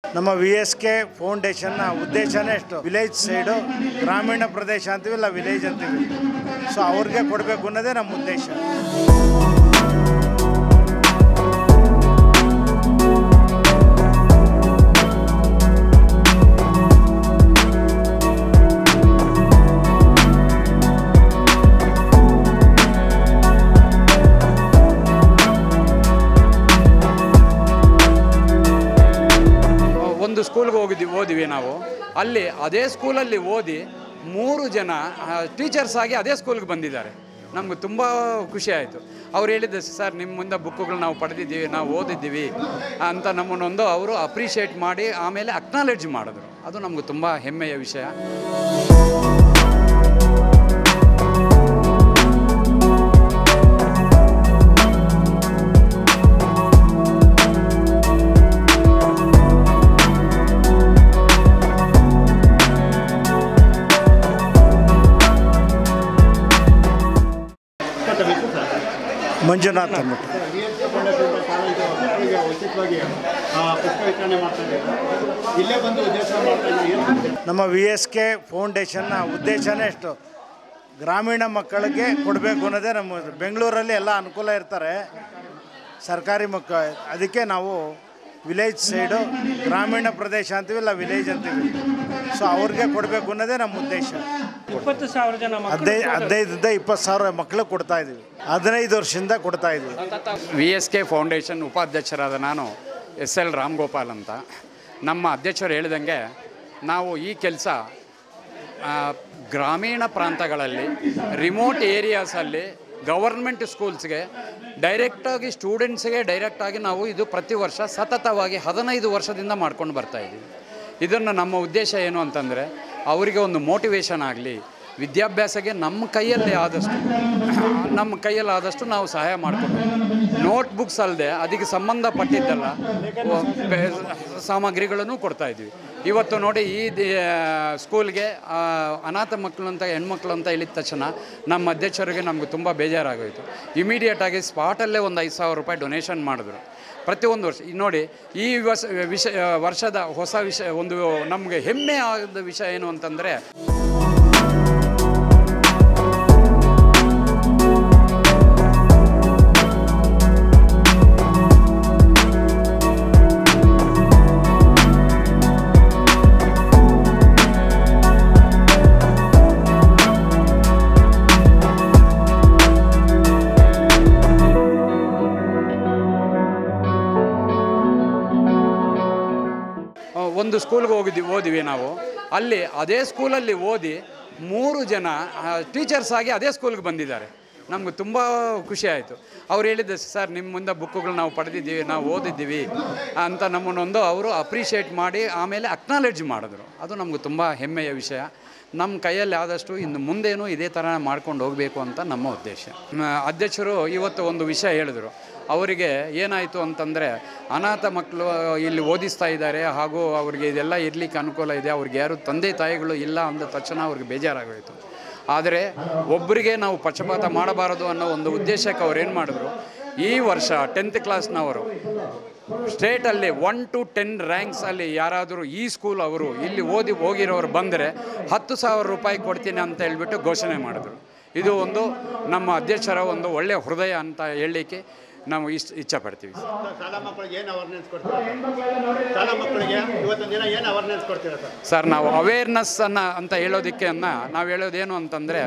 ನಮ್ಮ VSK ಫೌಂಡೇಶನ್ನ ಉದ್ದೇಶನೇ ಎಷ್ಟು village side ಗ್ರಾಮೀಣ ಪ್ರದೇಶ ಅಂತೀವಿ ಇಲ್ಲ ವಿಲೇಜ್ ಅಂತೀವಿ. ಸೊ ಅವ್ರಿಗೆ ಕೊಡಬೇಕು ಅನ್ನೋದೇ ನಮ್ಮ ಉದ್ದೇಶ. ಒಂದು ಸ್ಕೂಲ್ಗೆ ಓದಿವಿ ನಾವು. ಅಲ್ಲಿ ಅದೇ ಸ್ಕೂಲಲ್ಲಿ ಓದಿ 3 ಜನ ಟೀಚರ್ಸ್ ಆಗಿ ಅದೇ ಸ್ಕೂಲ್ಗೆ ಬಂದಿದ್ದಾರೆ. ನಮ್ಗೆ ತುಂಬ ಖುಷಿ ಆಯಿತು. ಅವ್ರು ಹೇಳಿದ್ದು, ಸರ್ ನಿಮ್ಮ ಮುಂದೆ ಬುಕ್ಗಳು ನಾವು ಪಡೆದಿದ್ದೀವಿ, ನಾವು ಓದಿದ್ದೀವಿ ಅಂತ ನಮ್ಮನ್ನೊಂದು ಅವರು ಅಪ್ರಿಷಿಯೇಟ್ ಮಾಡಿ ಆಮೇಲೆ ಅಕ್ನಾಲೆಡ್ಜ್ ಮಾಡಿದ್ರು. ಅದು ನಮ್ಗೆ ತುಂಬ ಹೆಮ್ಮೆಯ ವಿಷಯ. ಮಂಜುನಾಥ್ ಅಂದ್ಬಿಟ್ಟು ನಮ್ಮ VSK ಫೌಂಡೇಶನ್ನ ಉದ್ದೇಶನೇ ಎಷ್ಟು ಗ್ರಾಮೀಣ ಮಕ್ಕಳಿಗೆ ಕೊಡಬೇಕು ಅನ್ನೋದೇ ನಮ್ಮ. ಬೆಂಗಳೂರಲ್ಲಿ ಎಲ್ಲ ಅನುಕೂಲ ಇರ್ತಾರೆ ಸರ್ಕಾರಿ ಮಕ್ಕಳು, ಅದಕ್ಕೆ ನಾವು ವಿಲೇಜ್ ಸೈಡು ಗ್ರಾಮೀಣ ಪ್ರದೇಶ ಅಂತೀವಿ ಇಲ್ಲ ವಿಲೇಜ್ ಅಂತೀವಿ. ಸೊ ಅವ್ರಿಗೆ ಕೊಡಬೇಕು ಅನ್ನೋದೇ ನಮ್ಮ ಉದ್ದೇಶ. 20,000 ಜನ 15,000 ಮಕ್ಕಳಿಗೆ ಕೊಡ್ತಾ ಇದ್ದೀವಿ. 15 ವರ್ಷದಿಂದ ಕೊಡ್ತಾ ಇದ್ದೀವಿ. VSK ಫೌಂಡೇಶನ್ ಉಪಾಧ್ಯಕ್ಷರಾದ ನಾನು SL ರಾಮ್ಗೋಪಾಲ್ ಅಂತ. ನಮ್ಮ ಅಧ್ಯಕ್ಷರು ಹೇಳಿದಂಗೆ ನಾವು ಈ ಕೆಲಸ ಗ್ರಾಮೀಣ ಪ್ರಾಂತಗಳಲ್ಲಿ ರಿಮೋಟ್ ಏರಿಯಾಸಲ್ಲಿ ಗವರ್ಮೆಂಟ್ ಸ್ಕೂಲ್ಸ್ಗೆ ಡೈರೆಕ್ಟಾಗಿ ಸ್ಟೂಡೆಂಟ್ಸ್ಗೆ ಡೈರೆಕ್ಟಾಗಿ ನಾವು ಇದು ಪ್ರತಿ ವರ್ಷ ಸತತವಾಗಿ 15 ವರ್ಷದಿಂದ ಮಾಡ್ಕೊಂಡು ಬರ್ತಾಯಿದ್ದೀವಿ. ಇದನ್ನು ನಮ್ಮ ಉದ್ದೇಶ ಏನು ಅಂತಂದರೆ ಅವರಿಗೆ ಒಂದು ಮೋಟಿವೇಶನ್ ಆಗಲಿ, ವಿದ್ಯಾಭ್ಯಾಸಕ್ಕೆ ನಮ್ಮ ಕೈಯಲ್ಲಿ ಆದಷ್ಟು ನಾವು ಸಹಾಯ ಮಾಡಿಕೊಂಡು ನೋಟ್ಬುಕ್ಸ್ ಅಲ್ಲದೆ ಅದಕ್ಕೆ ಸಂಬಂಧಪಟ್ಟಿದ್ದೆಲ್ಲ ಸಾಮಗ್ರಿಗಳನ್ನು ಕೊಡ್ತಾಯಿದ್ವಿ. ಇವತ್ತು ನೋಡಿ ಈ ಸ್ಕೂಲ್ಗೆ ಅನಾಥ ಮಕ್ಕಳು ಅಂತ ಹೆಣ್ಮಕ್ಳು ಅಂತ ಹೇಳಿದ ತಕ್ಷಣ ನಮ್ಮ ಅಧ್ಯಕ್ಷರಿಗೆ ನಮಗೆ ತುಂಬ ಬೇಜಾರಾಗೋಯಿತು. ಇಮಿಡಿಯೇಟಾಗಿ ಸ್ಪಾಟಲ್ಲೇ ಒಂದು 5,000 ರೂಪಾಯಿ ಡೊನೇಷನ್ ಮಾಡಿದ್ರು. ಪ್ರತಿಯೊಂದು ವರ್ಷ ನೋಡಿ ಈ ವರ್ಷದ ಹೊಸ ವಿಷಯ, ಒಂದು ನಮಗೆ ಹೆಮ್ಮೆ ಆದ ವಿಷಯ ಏನು ಅಂತಂದರೆ ಒಂದು ಸ್ಕೂಲ್ಗೆ ಓದಿವಿ ನಾವು. ಅಲ್ಲಿ ಅದೇ ಸ್ಕೂಲಲ್ಲಿ ಓದಿ 3 ಜನ ಟೀಚರ್ಸ್ ಆಗಿ ಅದೇ ಸ್ಕೂಲ್ಗೆ ಬಂದಿದ್ದಾರೆ. ನಮ್ಗೆ ತುಂಬ ಖುಷಿ ಆಯಿತು. ಅವ್ರು ಹೇಳಿದ್ದು, ಸರ್ ನಿಮ್ಮ ಮುಂದೆ ಬುಕ್ಗಳು ನಾವು ಪಡೆದಿದ್ದೀವಿ, ನಾವು ಓದಿದ್ದೀವಿ ಅಂತ ನಮ್ಮನ್ನೊಂದು ಅವರು ಅಪ್ರಿಷಿಯೇಟ್ ಮಾಡಿ ಆಮೇಲೆ ಅಕ್ನಾಲೆಡ್ಜ್ ಮಾಡಿದ್ರು. ಅದು ನಮ್ಗೆ ತುಂಬ ಹೆಮ್ಮೆಯ ವಿಷಯ. ನಮ್ಮ ಕೈಯಲ್ಲಿ ಆದಷ್ಟು ಇನ್ನು ಮುಂದೇನೂ ಇದೇ ಥರ ಮಾಡ್ಕೊಂಡು ಹೋಗಬೇಕು ಅಂತ ನಮ್ಮ ಉದ್ದೇಶ. ಅಧ್ಯಕ್ಷರು ಇವತ್ತು ಒಂದು ವಿಷಯ ಹೇಳಿದ್ರು. ಅವರಿಗೆ ಏನಾಯಿತು ಅಂತಂದರೆ ಅನಾಥ ಮಕ್ಕಳು ಇಲ್ಲಿ ಓದಿಸ್ತಾ ಇದ್ದಾರೆ, ಹಾಗೂ ಅವ್ರಿಗೆ ಇದೆಲ್ಲ ಇರಲಿಕ್ಕೆ ಅನುಕೂಲ ಇದೆ, ಅವ್ರಿಗೆ ಯಾರು ತಂದೆ ತಾಯಿಗಳು ಇಲ್ಲ ಅಂದ ತಕ್ಷಣ ಅವ್ರಿಗೆ ಬೇಜಾರಾಗೋಯಿತು. ಆದರೆ ಒಬ್ಬರಿಗೆ ನಾವು ಪಕ್ಷಪಾತ ಮಾಡಬಾರದು ಅನ್ನೋ ಒಂದು ಉದ್ದೇಶಕ್ಕೆ ಅವ್ರು ಏನು ಮಾಡಿದ್ರು, ಈ ವರ್ಷ 10th ಕ್ಲಾಸ್ನವರು ಸ್ಟೇಟಲ್ಲಿ 1 to 10 ರ್ಯಾಂಕ್ಸಲ್ಲಿ ಯಾರಾದರೂ ಈ ಸ್ಕೂಲ್ ಅವರು ಇಲ್ಲಿ ಹೋಗಿರೋರು ಬಂದರೆ 10,000 ರೂಪಾಯಿ ಕೊಡ್ತೀನಿ ಅಂತ ಹೇಳ್ಬಿಟ್ಟು ಘೋಷಣೆ ಮಾಡಿದ್ರು. ಇದು ಒಂದು ನಮ್ಮ ಅಧ್ಯಕ್ಷರ ಒಂದು ಒಳ್ಳೆಯ ಹೃದಯ ಅಂತ ಹೇಳಲಿಕ್ಕೆ ನಾವು ಇಚ್ಛೆ ಪಡ್ತೀವಿ. ಸರ್ ನಾವು ಅವೇರ್ನೆಸ್ಸನ್ನು ಅಂತ ಹೇಳೋದಕ್ಕೆ ನಾವು ಹೇಳೋದೇನು ಅಂತಂದರೆ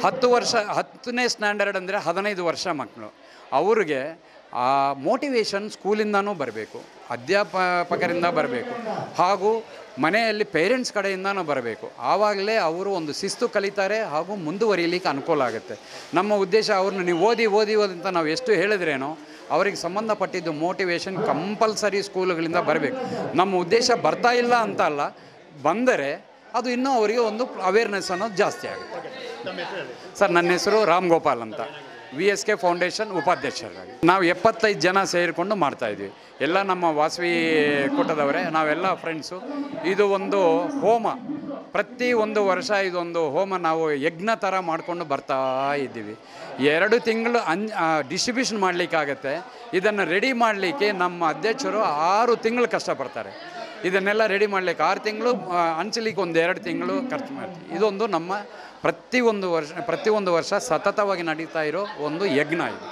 10ನೇ ಸ್ಟ್ಯಾಂಡರ್ಡ್ ಅಂದರೆ 15 ವರ್ಷ ಮಕ್ಕಳು, ಅವ್ರಿಗೆ ಆ ಮೋಟಿವೇಶನ್ ಸ್ಕೂಲಿಂದನೂ ಬರಬೇಕು, ಅಧ್ಯಾಪಕರಿಂದ ಬರಬೇಕು, ಹಾಗೂ ಮನೆಯಲ್ಲಿ ಪೇರೆಂಟ್ಸ್ ಕಡೆಯಿಂದನೂ ಬರಬೇಕು. ಆವಾಗಲೇ ಅವರು ಒಂದು ಶಿಸ್ತು ಕಲಿತಾರೆ ಹಾಗೂ ಮುಂದುವರಿಯಲಿಕ್ಕೆ ಅನುಕೂಲ ಆಗುತ್ತೆ. ನಮ್ಮ ಉದ್ದೇಶ ಅವ್ರನ್ನ ನೀವು ಓದಿ ಅಂತ ನಾವು ಎಷ್ಟು ಹೇಳಿದ್ರೇನೋ ಅವರಿಗೆ ಸಂಬಂಧಪಟ್ಟಿದ್ದು ಮೋಟಿವೇಶನ್ ಕಂಪಲ್ಸರಿ ಸ್ಕೂಲುಗಳಿಂದ ಬರಬೇಕು. ನಮ್ಮ ಉದ್ದೇಶ ಬರ್ತಾ ಇಲ್ಲ ಅಂತ ಅಲ್ಲ, ಬಂದರೆ ಅದು ಇನ್ನೂ ಅವರಿಗೆ ಒಂದು ಅವೇರ್ನೆಸ್ ಅನ್ನೋದು ಜಾಸ್ತಿ ಆಗುತ್ತೆ. ಸರ್ ನನ್ನ ಹೆಸರು ರಾಮ್ಗೋಪಾಲ್ ಅಂತ, VSK ಫೌಂಡೇಶನ್ ಉಪಾಧ್ಯಕ್ಷರಾಗಿ. ನಾವು 75 ಜನ ಸೇರಿಕೊಂಡು ಮಾಡ್ತಾಯಿದ್ವಿ. ಎಲ್ಲ ನಮ್ಮ ವಾಸವಿ ಕೂಟದವರೇ, ನಾವೆಲ್ಲ ಫ್ರೆಂಡ್ಸು. ಇದು ಒಂದು ಹೋಮ, ಪ್ರತಿ ಒಂದು ವರ್ಷ ಇದೊಂದು ಹೋಮ ನಾವು ಯಜ್ಞ ಥರ ಮಾಡಿಕೊಂಡು ಬರ್ತಾ ಇದ್ದೀವಿ. 2 ತಿಂಗಳು ಡಿಸ್ಟ್ರಿಬ್ಯೂಷನ್ ಮಾಡಲಿಕ್ಕಾಗತ್ತೆ. ಇದನ್ನು ರೆಡಿ ಮಾಡಲಿಕ್ಕೆ ನಮ್ಮ ಅಧ್ಯಕ್ಷರು 6 ತಿಂಗಳು ಕಷ್ಟಪಡ್ತಾರೆ. ಇದನ್ನೆಲ್ಲ ರೆಡಿ ಮಾಡಲಿಕ್ಕೆ 6 ತಿಂಗಳು, ಹಂಚಲಿಕ್ಕೆ ಒಂದು 2 ತಿಂಗಳು ಖರ್ಚು ಮಾಡ್ತೀವಿ. ಇದೊಂದು ನಮ್ಮ ಪ್ರತಿಯೊಂದು ವರ್ಷ ಸತತವಾಗಿ ನಡೀತಾ ಇರೋ ಒಂದು ಯಜ್ಞ ಇದು.